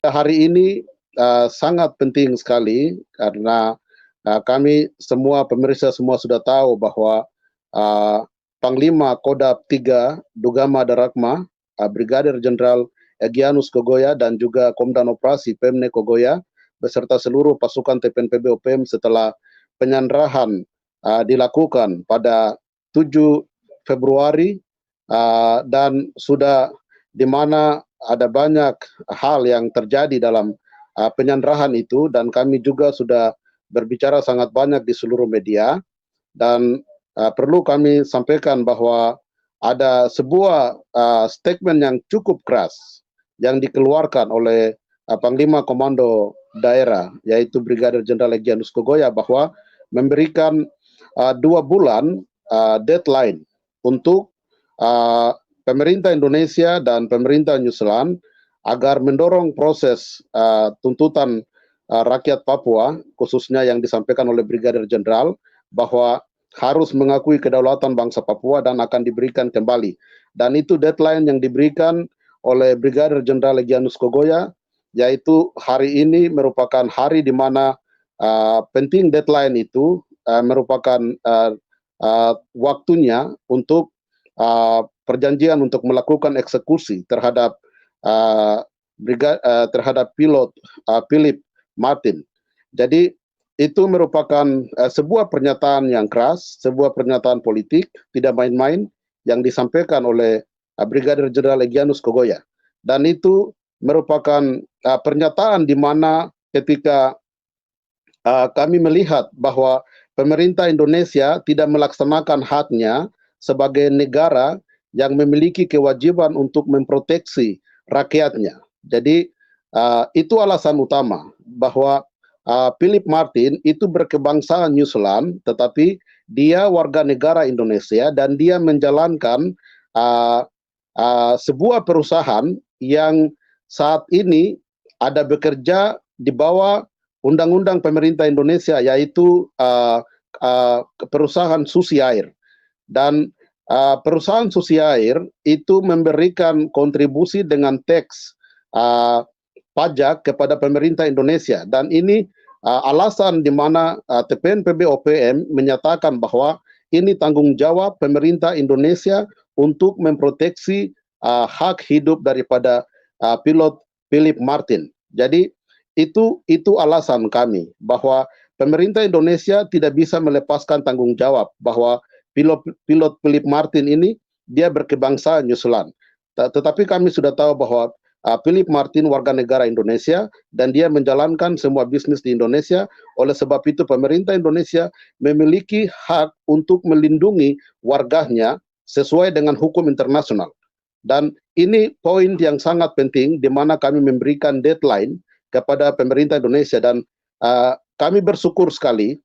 hari ini sangat penting sekali karena kami semua pemirsa semua sudah tahu bahwa uh, Panglima Kodam 3 Dugama Darakma, Brigadir Jenderal Egyanus Kogoya dan juga Komandan Operasi Pemne Kogoya beserta seluruh pasukan TPNPB OPM setelah penyanderahan dilakukan pada 7 Februari dan sudah di mana ada banyak hal yang terjadi dalam penyanderahan itu, dan kami juga sudah berbicara sangat banyak di seluruh media, dan perlu kami sampaikan bahwa ada sebuah statement yang cukup keras yang dikeluarkan oleh Panglima Komando Daerah, yaitu Brigadir Jenderal Egyanus Kogoya, bahwa memberikan 2 bulan deadline untuk pemerintah Indonesia dan pemerintah New Zealand agar mendorong proses tuntutan rakyat Papua, khususnya yang disampaikan oleh Brigadir Jenderal, bahwa harus mengakui kedaulatan bangsa Papua dan akan diberikan kembali. Dan itu deadline yang diberikan oleh Brigadir Jenderal Egyanus Kogoya, yaitu hari ini merupakan hari di mana penting deadline itu merupakan waktunya untuk perjanjian untuk melakukan eksekusi terhadap terhadap pilot Philip Martin. Jadi itu merupakan sebuah pernyataan yang keras, sebuah pernyataan politik, tidak main-main yang disampaikan oleh Brigadir Jenderal Egyanus Kogoya. Dan itu merupakan pernyataan di mana ketika kami melihat bahwa pemerintah Indonesia tidak melaksanakan haknya sebagai negara yang memiliki kewajiban untuk memproteksi rakyatnya. Jadi itu alasan utama bahwa Philip Martin itu berkebangsaan New Zealand, tetapi dia warga negara Indonesia dan dia menjalankan sebuah perusahaan yang saat ini ada bekerja di bawah undang-undang pemerintah Indonesia, yaitu perusahaan Susi Air. Dan perusahaan Susi Air itu memberikan kontribusi dengan teks pajak kepada pemerintah Indonesia, dan ini alasan di mana TPNPB OPM menyatakan bahwa ini tanggung jawab pemerintah Indonesia untuk memproteksi hak hidup daripada pilot Philip Martin. Jadi itu alasan kami bahwa pemerintah Indonesia tidak bisa melepaskan tanggung jawab bahwa pilot Philip Martin ini dia berkebangsaan New Zealand. Tetapi kami sudah tahu bahwa Philip Martin warga negara Indonesia dan dia menjalankan semua bisnis di Indonesia. Oleh sebab itu pemerintah Indonesia memiliki hak untuk melindungi warganya sesuai dengan hukum internasional. Dan ini poin yang sangat penting di mana kami memberikan deadline kepada pemerintah Indonesia, dan kami bersyukur sekali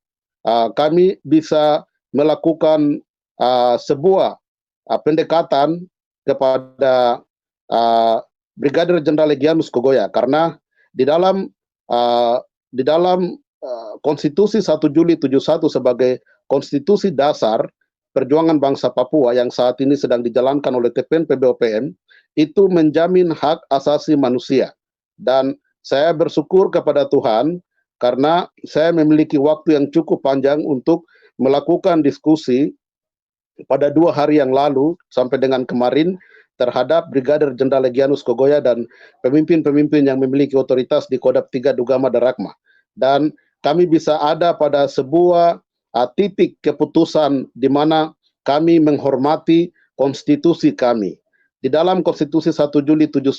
kami bisa melakukan sebuah pendekatan kepada Brigadir Jenderal Egyanus Kogoya, karena di dalam Konstitusi 1 Juli 71 sebagai konstitusi dasar perjuangan bangsa Papua yang saat ini sedang dijalankan oleh TPNPB OPM, itu menjamin hak asasi manusia. Dan saya bersyukur kepada Tuhan karena saya memiliki waktu yang cukup panjang untuk melakukan diskusi pada 2 hari yang lalu sampai dengan kemarin terhadap Brigadir Jenderal Egyanus Kogoya dan pemimpin-pemimpin yang memiliki otoritas di Kodam 3 Dugama Darakma. Dan kami bisa ada pada sebuah titik keputusan di mana kami menghormati konstitusi kami. Di dalam Konstitusi 1 Juli 71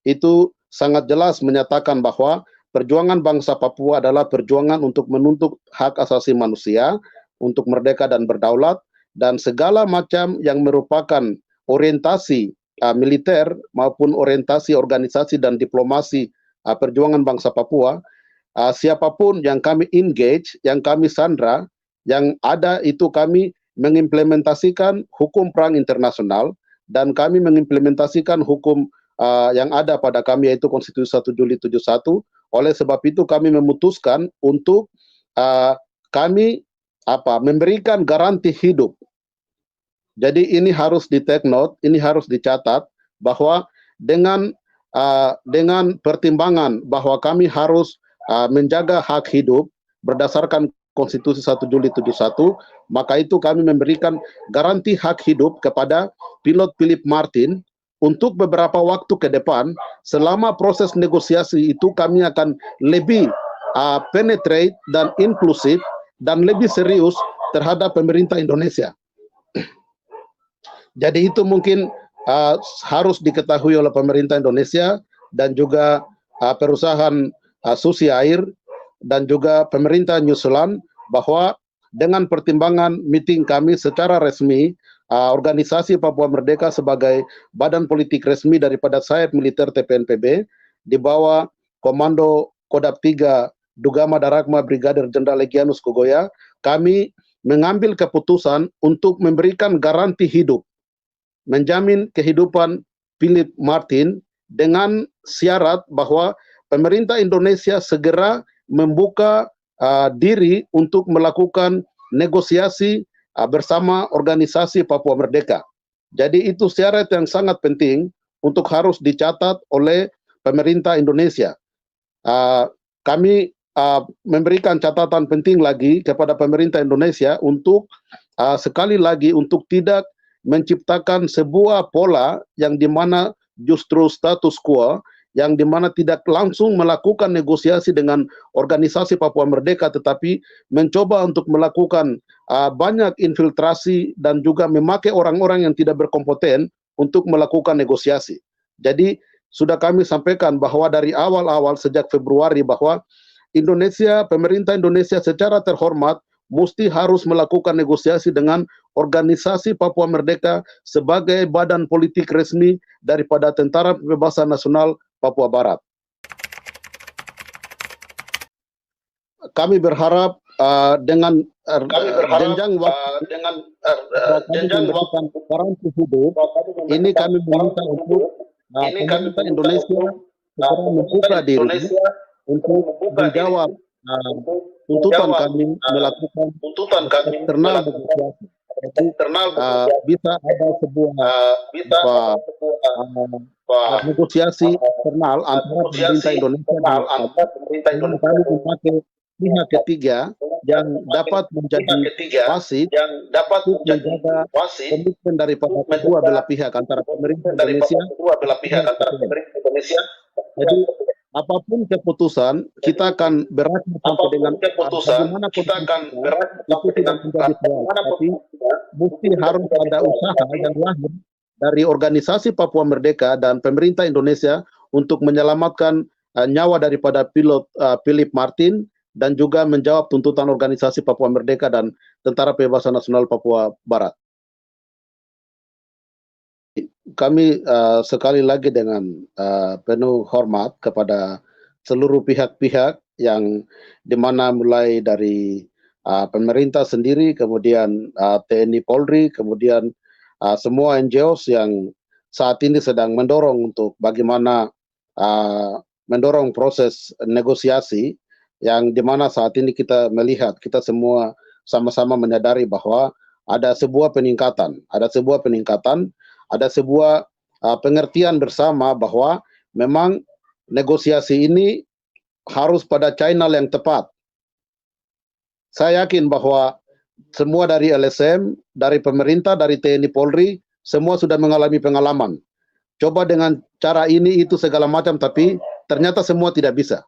itu sangat jelas menyatakan bahwa perjuangan bangsa Papua adalah perjuangan untuk menuntut hak asasi manusia, untuk merdeka dan berdaulat, dan segala macam yang merupakan orientasi militer maupun orientasi organisasi dan diplomasi perjuangan bangsa Papua, siapapun yang kami engage, yang kami sandra, yang ada itu kami mengimplementasikan hukum perang internasional dan kami mengimplementasikan hukum yang ada pada kami, yaitu Konstitusi 1 Juli 71. Oleh sebab itu kami memutuskan untuk kami memberikan garansi hidup. Jadi ini harus di take note, ini harus dicatat bahwa dengan dengan pertimbangan bahwa kami harus menjaga hak hidup berdasarkan Konstitusi 1 Juli 71, maka itu kami memberikan garansi hak hidup kepada pilot Philip Martin untuk beberapa waktu ke depan. Selama proses negosiasi itu kami akan lebih penetrate dan inklusif dan lebih serius terhadap pemerintah Indonesia. Jadi itu mungkin harus diketahui oleh pemerintah Indonesia dan juga perusahaan Susi Air dan juga pemerintah New Zealand, bahwa dengan pertimbangan meeting kami secara resmi, organisasi Papua Merdeka sebagai badan politik resmi daripada Sayap Militer TPNPB di bawah Komando Kodam 3 Dugama Daragma Brigadir Jenderal Egyanus Kogoya, kami mengambil keputusan untuk memberikan garansi hidup, menjamin kehidupan Philip Martin dengan syarat bahwa pemerintah Indonesia segera membuka diri untuk melakukan negosiasi bersama organisasi Papua Merdeka. Jadi itu syarat yang sangat penting untuk harus dicatat oleh pemerintah Indonesia. Kami memberikan catatan penting lagi kepada pemerintah Indonesia untuk sekali lagi untuk tidak menciptakan sebuah pola yang dimana justru status quo, yang dimana tidak langsung melakukan negosiasi dengan organisasi Papua Merdeka, tetapi mencoba untuk melakukan banyak infiltrasi dan juga memakai orang-orang yang tidak berkompeten untuk melakukan negosiasi. Jadi sudah kami sampaikan bahwa dari awal-awal sejak Februari bahwa Indonesia, pemerintah Indonesia secara terhormat mesti harus melakukan negosiasi dengan organisasi Papua Merdeka sebagai badan politik resmi daripada Tentara Pembebasan Nasional Papua Barat. Kami berharap dengan jenjang waktu garansi hidup ini, kami meminta untuk pemerintah Indonesia segera membuka diri untuk menjawab tuntutan kami melakukan eksternal negosiasi. Bisa ada sebuah negosiasi eksternal antara pemerintah Indonesia dan kami memakai pihak ketiga yang dapat menjadi wasit untuk menjaga komitmen daripada kedua belah pihak antara pemerintah Indonesia dan Indonesia. Jadi apapun keputusan kita akan berakar sampai dengan bagaimana itu tidak menjadi soal, tapi mesti harus ada usaha yang lahir dari organisasi Papua Merdeka dan pemerintah Indonesia untuk menyelamatkan nyawa daripada pilot Philip Martin dan juga menjawab tuntutan organisasi Papua Merdeka dan Tentara Pembebasan Nasional Papua Barat. Kami sekali lagi dengan penuh hormat kepada seluruh pihak-pihak yang dimana mulai dari pemerintah sendiri, kemudian TNI Polri, kemudian semua NGOs yang saat ini sedang mendorong untuk bagaimana mendorong proses negosiasi, yang dimana saat ini kita melihat, kita semua sama-sama menyadari bahwa ada sebuah peningkatan, ada sebuah pengertian bersama bahwa memang negosiasi ini harus pada channel yang tepat. Saya yakin bahwa semua dari LSM, dari pemerintah, dari TNI Polri, semua sudah mengalami pengalaman. Coba dengan cara ini, itu segala macam, tapi ternyata semua tidak bisa.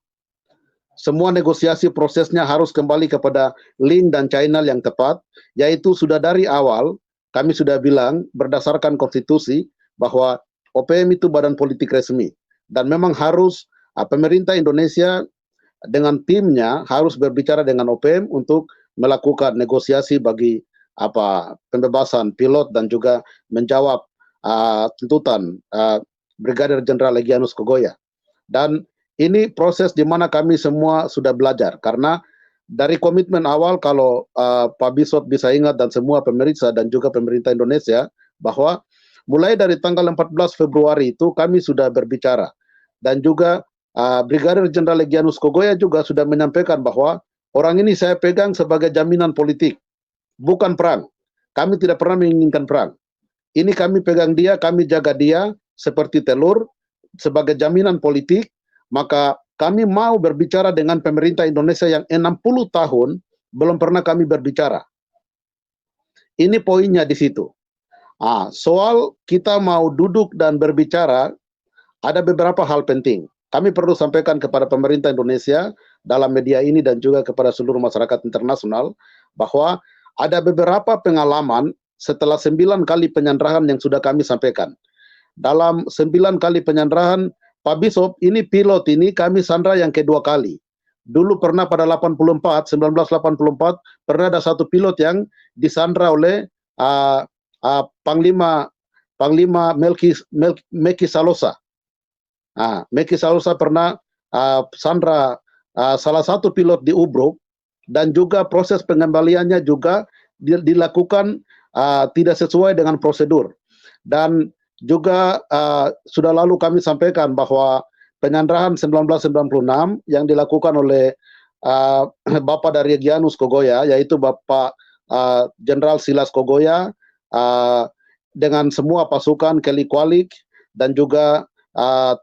Semua negosiasi prosesnya harus kembali kepada link dan channel yang tepat, yaitu sudah dari awal kami sudah bilang berdasarkan konstitusi bahwa OPM itu badan politik resmi, dan memang harus pemerintah Indonesia dengan timnya harus berbicara dengan OPM untuk melakukan negosiasi bagi pembebasan pilot dan juga menjawab tuntutan Brigadir Jenderal Egyanus Kogoya. Dan ini proses di mana kami semua sudah belajar, karena dari komitmen awal, kalau Pak Bisot bisa ingat dan semua pemerintah dan juga pemerintah Indonesia, bahwa mulai dari tanggal 14 Februari itu kami sudah berbicara, dan juga Brigadir Jenderal Egyanus Kogoya juga sudah menyampaikan bahwa orang ini saya pegang sebagai jaminan politik, bukan perang. Kami tidak pernah menginginkan perang. Ini kami pegang dia, kami jaga dia seperti telur, sebagai jaminan politik, maka kami mau berbicara dengan pemerintah Indonesia yang 60 tahun belum pernah kami berbicara. Ini poinnya di situ. Soal kita mau duduk dan berbicara, ada beberapa hal penting. Kami perlu sampaikan kepada pemerintah Indonesia dalam media ini dan juga kepada seluruh masyarakat internasional bahwa ada beberapa pengalaman setelah 9 kali penyanderaan yang sudah kami sampaikan. Dalam 9 kali penyanderaan, Pak Bishop, ini pilot ini kami sandra yang kedua kali. Dulu pernah pada 1984, pernah ada satu pilot yang disandra oleh Panglima Meki Salosa. Meki Salosa pernah sandra salah satu pilot di Ubruk, dan juga proses pengembaliannya juga dilakukan tidak sesuai dengan prosedur. Dan juga sudah lalu kami sampaikan bahwa penyanderaan 1996 yang dilakukan oleh Bapak dari Egyanus Kogoya, yaitu Bapak Jenderal Silas Kogoya dengan semua pasukan Kelly Kwalik dan juga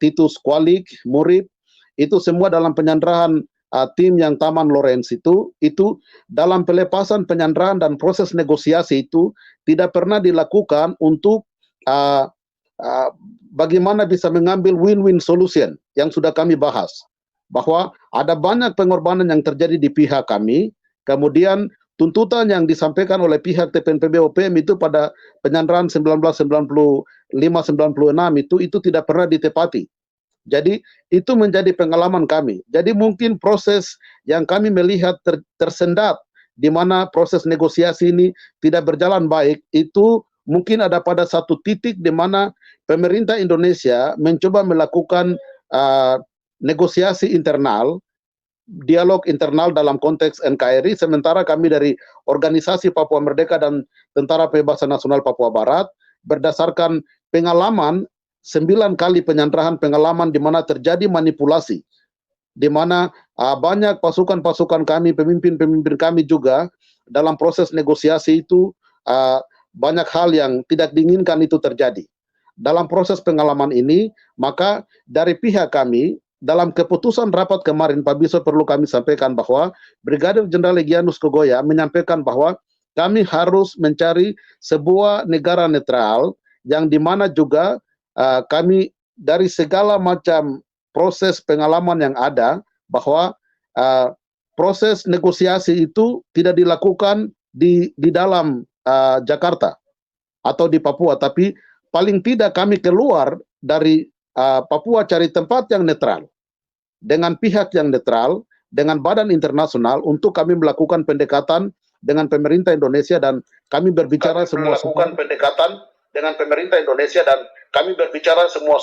Titus Kwalik, Murib, itu semua dalam penyanderaan tim yang Taman Lawrence itu dalam pelepasan penyanderaan dan proses negosiasi itu tidak pernah dilakukan untuk bagaimana bisa mengambil win-win solution yang sudah kami bahas, bahwa ada banyak pengorbanan yang terjadi di pihak kami, kemudian tuntutan yang disampaikan oleh pihak TPNPB OPM itu pada penyanderaan 1995-96 itu tidak pernah ditepati. Jadi itu menjadi pengalaman kami. Jadi mungkin proses yang kami melihat tersendat, di mana proses negosiasi ini tidak berjalan baik, itu mungkin ada pada satu titik di mana pemerintah Indonesia mencoba melakukan negosiasi internal, dialog internal dalam konteks NKRI, sementara kami dari Organisasi Papua Merdeka dan Tentara Pembebasan Nasional Papua Barat berdasarkan pengalaman 9 kali penyanderaan, pengalaman di mana terjadi manipulasi, di mana banyak pasukan-pasukan kami, pemimpin-pemimpin kami juga dalam proses negosiasi itu banyak hal yang tidak diinginkan itu terjadi. Dalam proses pengalaman ini, maka dari pihak kami, dalam keputusan rapat kemarin, Pak Bishop, perlu kami sampaikan bahwa Brigadir Jenderal Egyanus Kogoya menyampaikan bahwa kami harus mencari sebuah negara netral yang dimana juga kami dari segala macam proses pengalaman yang ada, bahwa proses negosiasi itu tidak dilakukan di dalam Jakarta atau di Papua, tapi paling tidak kami keluar dari Papua cari tempat yang netral, dengan pihak yang netral, dengan badan internasional untuk kami melakukan pendekatan dengan pemerintah Indonesia, dan kami berbicara pendekatan dengan pemerintah Indonesia, dan kami berbicara semua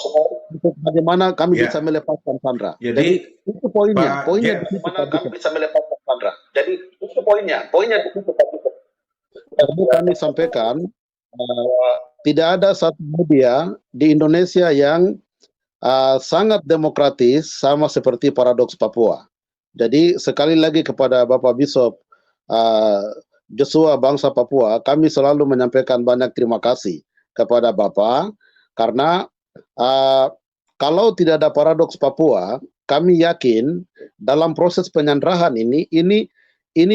bagaimana kami bisa melepaskan sandra. Jadi itu poinnya, bagaimana kami bisa melepaskan sandra. Jadi itu poinnya di situ. Jadi kami sampaikan tidak ada satu media di Indonesia yang sangat demokratis sama seperti Paradoks Papua. Jadi sekali lagi kepada Bapak Bishop Joshua bangsa Papua, kami selalu menyampaikan banyak terima kasih kepada Bapak, karena kalau tidak ada Paradoks Papua, kami yakin dalam proses penyanderaan ini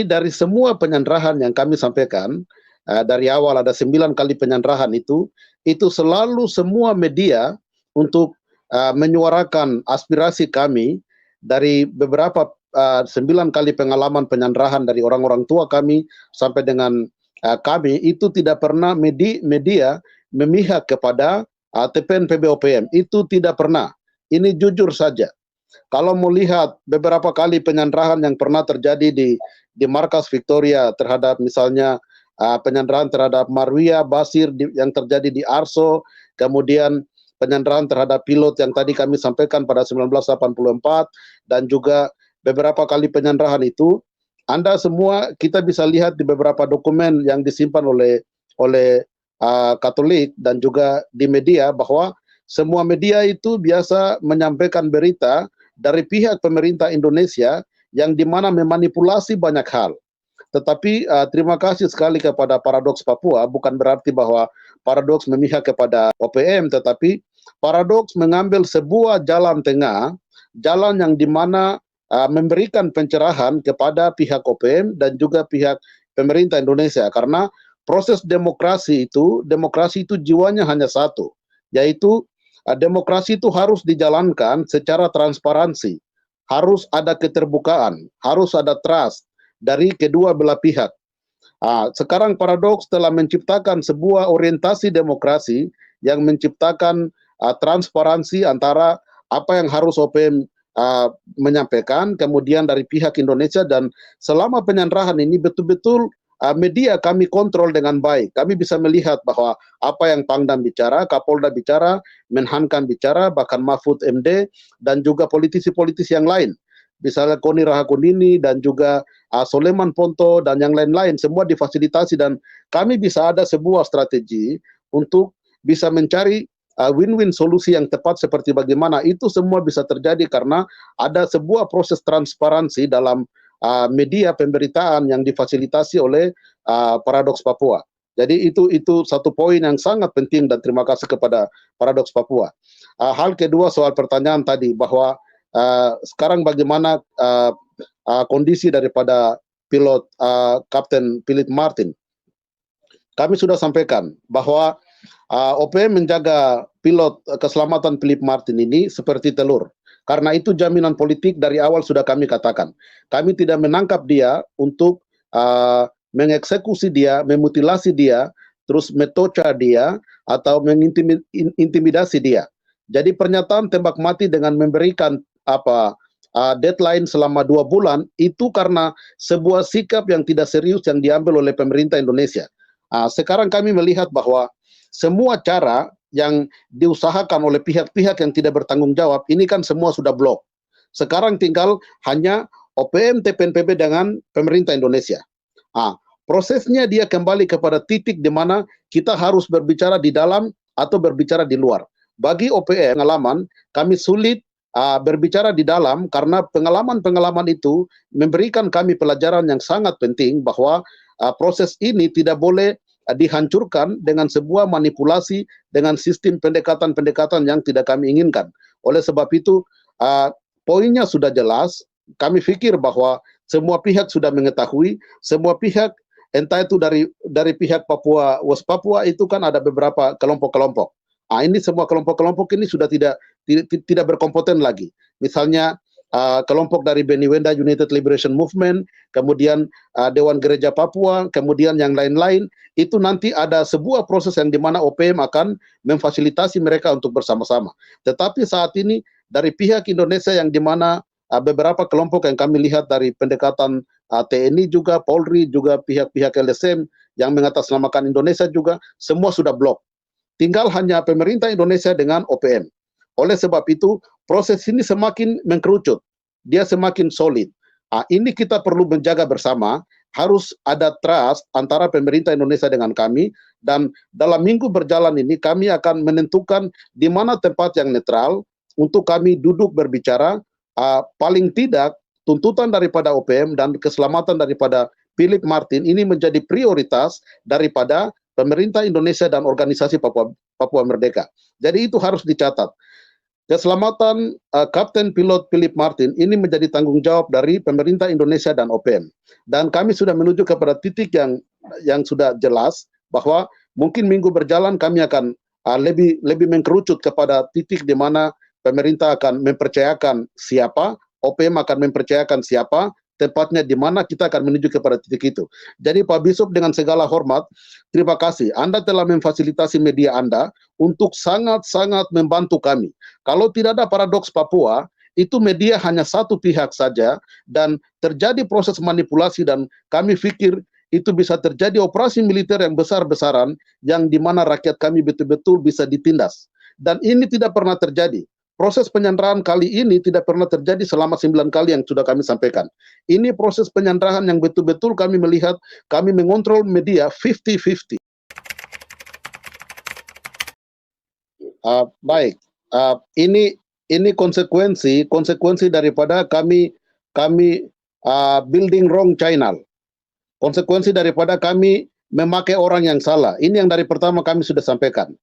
dari semua penyanderaan yang kami sampaikan, dari awal ada 9 kali penyanderaan itu selalu semua media untuk menyuarakan aspirasi kami dari beberapa 9 kali pengalaman penyanderaan dari orang-orang tua kami sampai dengan kami, itu tidak pernah media memihak kepada TPNPB OPM, itu tidak pernah. Ini jujur saja. Kalau melihat beberapa kali penyanderaan yang pernah terjadi di markas Victoria terhadap misalnya penyanderaan terhadap Marwia Basir yang terjadi di Arso, kemudian penyanderaan terhadap pilot yang tadi kami sampaikan pada 1984, dan juga beberapa kali penyanderaan itu, Anda semua kita bisa lihat di beberapa dokumen yang disimpan oleh Katolik dan juga di media, bahwa semua media itu biasa menyampaikan berita dari pihak pemerintah Indonesia yang dimana memanipulasi banyak hal. Tetapi terima kasih sekali kepada Paradoks Papua, bukan berarti bahwa paradoks memihak kepada OPM, tetapi paradoks mengambil sebuah jalan tengah, jalan yang dimana memberikan pencerahan kepada pihak OPM dan juga pihak pemerintah Indonesia, karena proses demokrasi itu jiwanya hanya satu, yaitu demokrasi itu harus dijalankan secara transparansi, harus ada keterbukaan, harus ada trust dari kedua belah pihak. Sekarang paradoks telah menciptakan sebuah orientasi demokrasi yang menciptakan transparansi antara apa yang harus OPM menyampaikan, kemudian dari pihak Indonesia, dan selama penyerahan ini betul-betul media kami kontrol dengan baik. Kami bisa melihat bahwa apa yang Pangdam bicara, Kapolda bicara, Menhankam bicara, bahkan Mahfud MD, dan juga politisi-politisi yang lain. Misalnya Koni Rahakundini dan juga Soleman Ponto dan yang lain-lain, semua difasilitasi, dan kami bisa ada sebuah strategi untuk bisa mencari win-win solusi yang tepat. Seperti bagaimana itu semua bisa terjadi karena ada sebuah proses transparansi dalam media pemberitaan yang difasilitasi oleh Paradoks Papua. Jadi itu satu poin yang sangat penting, dan terima kasih kepada Paradoks Papua. Hal kedua soal pertanyaan tadi bahwa sekarang bagaimana kondisi daripada pilot Kapten Philip Martin. Kami sudah sampaikan bahwa OPM menjaga pilot keselamatan Philip Martin ini seperti telur. Karena itu jaminan politik dari awal sudah kami katakan. Kami tidak menangkap dia untuk mengeksekusi dia, memutilasi dia, terus metoca dia, atau mengintimidasi dia. Jadi pernyataan tembak mati dengan memberikan deadline selama 2 bulan, itu karena sebuah sikap yang tidak serius yang diambil oleh pemerintah Indonesia. Sekarang kami melihat bahwa semua cara yang diusahakan oleh pihak-pihak yang tidak bertanggung jawab ini kan semua sudah blok. Sekarang tinggal hanya OPM TPNPB dengan pemerintah Indonesia. Prosesnya dia kembali kepada titik di mana kita harus berbicara di dalam atau berbicara di luar. Bagi OPM pengalaman, kami sulit berbicara di dalam karena pengalaman-pengalaman itu memberikan kami pelajaran yang sangat penting bahwa proses ini tidak boleh dihancurkan dengan sebuah manipulasi dengan sistem pendekatan-pendekatan yang tidak kami inginkan. Oleh sebab itu, poinnya sudah jelas. Kami pikir bahwa semua pihak sudah mengetahui, semua pihak, entah itu dari pihak Papua, West Papua itu kan ada beberapa kelompok-kelompok. Ini semua kelompok-kelompok ini sudah tidak berkompeten lagi. Misalnya kelompok dari Beni Wenda United Liberation Movement, kemudian Dewan Gereja Papua, kemudian yang lain-lain, itu nanti ada sebuah proses yang dimana OPM akan memfasilitasi mereka untuk bersama-sama. Tetapi saat ini dari pihak Indonesia yang dimana beberapa kelompok yang kami lihat dari pendekatan TNI juga, Polri juga, pihak-pihak LSM yang mengatasnamakan Indonesia juga, semua sudah blok. Tinggal hanya pemerintah Indonesia dengan OPM. Oleh sebab itu, proses ini semakin mengkerucut, dia semakin solid. Ini kita perlu menjaga bersama, harus ada trust antara pemerintah Indonesia dengan kami, dan dalam minggu berjalan ini kami akan menentukan di mana tempat yang netral untuk kami duduk berbicara. Paling tidak, tuntutan daripada OPM dan keselamatan daripada Philip Martin ini menjadi prioritas daripada pemerintah Indonesia dan organisasi Papua Merdeka. Jadi itu harus dicatat. Keselamatan Kapten Pilot Philip Martin ini menjadi tanggung jawab dari pemerintah Indonesia dan OPM. Dan kami sudah menuju kepada titik yang sudah jelas bahwa mungkin minggu berjalan kami akan lebih mengkerucut kepada titik di mana pemerintah akan mempercayakan siapa, OPM akan mempercayakan siapa, tepatnya di mana kita akan menuju kepada titik itu. Jadi Pak Bishop, dengan segala hormat, terima kasih. Anda telah memfasilitasi media Anda untuk sangat-sangat membantu kami. Kalau tidak ada Paradoks Papua, itu media hanya satu pihak saja, dan terjadi proses manipulasi, dan kami pikir itu bisa terjadi operasi militer yang besar-besaran, yang dimana rakyat kami betul-betul bisa ditindas. Dan ini tidak pernah terjadi. Proses penyanderaan kali ini tidak pernah terjadi selama 9 kali yang sudah kami sampaikan. Ini proses penyanderaan yang betul-betul kami melihat, kami mengontrol media 50-50. Baik, ini konsekuensi daripada kami building wrong channel. Konsekuensi daripada kami memakai orang yang salah. Ini yang dari pertama kami sudah sampaikan.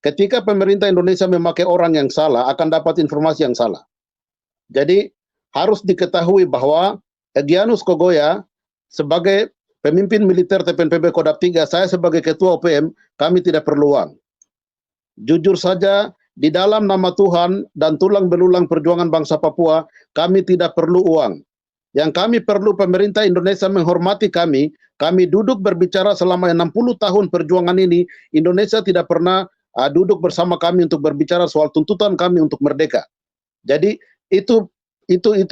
Ketika pemerintah Indonesia memakai orang yang salah, akan dapat informasi yang salah. Jadi harus diketahui bahwa Egyanus Kogoya sebagai pemimpin militer TPNPB Kodam 3, saya sebagai ketua OPM, kami tidak perlu uang. Jujur saja, di dalam nama Tuhan dan tulang belulang perjuangan bangsa Papua, kami tidak perlu uang. Yang kami perlu pemerintah Indonesia menghormati kami duduk berbicara selama 60 tahun perjuangan ini, Indonesia tidak pernah duduk bersama kami untuk berbicara soal tuntutan kami untuk merdeka. Jadi itu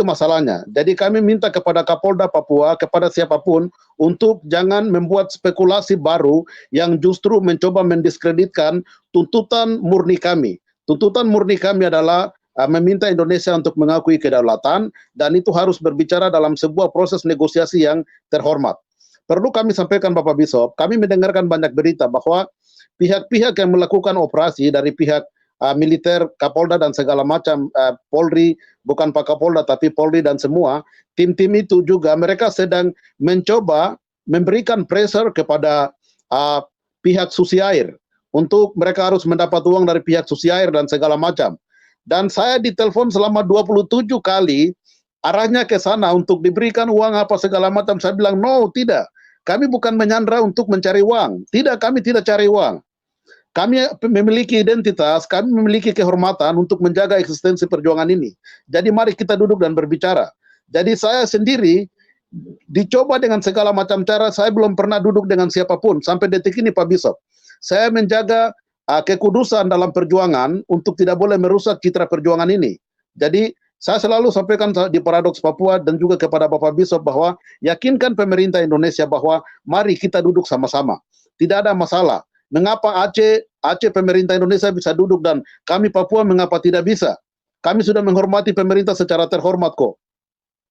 masalahnya. Jadi kami minta kepada Kapolda Papua, kepada siapapun, untuk jangan membuat spekulasi baru yang justru mencoba mendiskreditkan tuntutan murni kami. Tuntutan murni kami adalah meminta Indonesia untuk mengakui kedaulatan, dan itu harus berbicara dalam sebuah proses negosiasi yang terhormat. Perlu kami sampaikan Bapak Bishop, kami mendengarkan banyak berita bahwa pihak-pihak yang melakukan operasi dari pihak militer, Kapolda dan segala macam, Polri, bukan Pak Kapolda tapi Polri dan semua, tim-tim itu juga mereka sedang mencoba memberikan pressure kepada pihak Susi Air untuk mereka harus mendapat uang dari pihak Susi Air dan segala macam. Dan saya ditelepon selama 27 kali arahnya ke sana untuk diberikan uang apa segala macam. Saya bilang no, tidak. Kami bukan menyandra untuk mencari uang. Tidak, kami tidak cari uang. Kami memiliki identitas, kami memiliki kehormatan untuk menjaga eksistensi perjuangan ini. Jadi mari kita duduk dan berbicara. Jadi saya sendiri dicoba dengan segala macam cara, saya belum pernah duduk dengan siapapun sampai detik ini Pak Bishop. Saya menjaga kekudusan dalam perjuangan untuk tidak boleh merusak citra perjuangan ini. Jadi saya selalu sampaikan di Paradoks Papua dan juga kepada Bapak Bishop bahwa yakinkan pemerintah Indonesia bahwa mari kita duduk sama-sama. Tidak ada masalah. Mengapa Aceh pemerintah Indonesia bisa duduk dan kami Papua mengapa tidak bisa? Kami sudah menghormati pemerintah secara terhormat kok.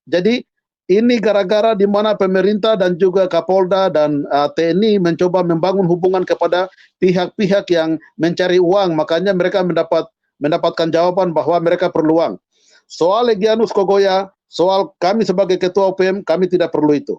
Jadi ini gara-gara di mana pemerintah dan juga Kapolda dan TNI mencoba membangun hubungan kepada pihak-pihak yang mencari uang, makanya mereka mendapatkan jawaban bahwa mereka perlu uang. Soal Egyanus Kogoya, soal kami sebagai ketua OPM, kami tidak perlu itu.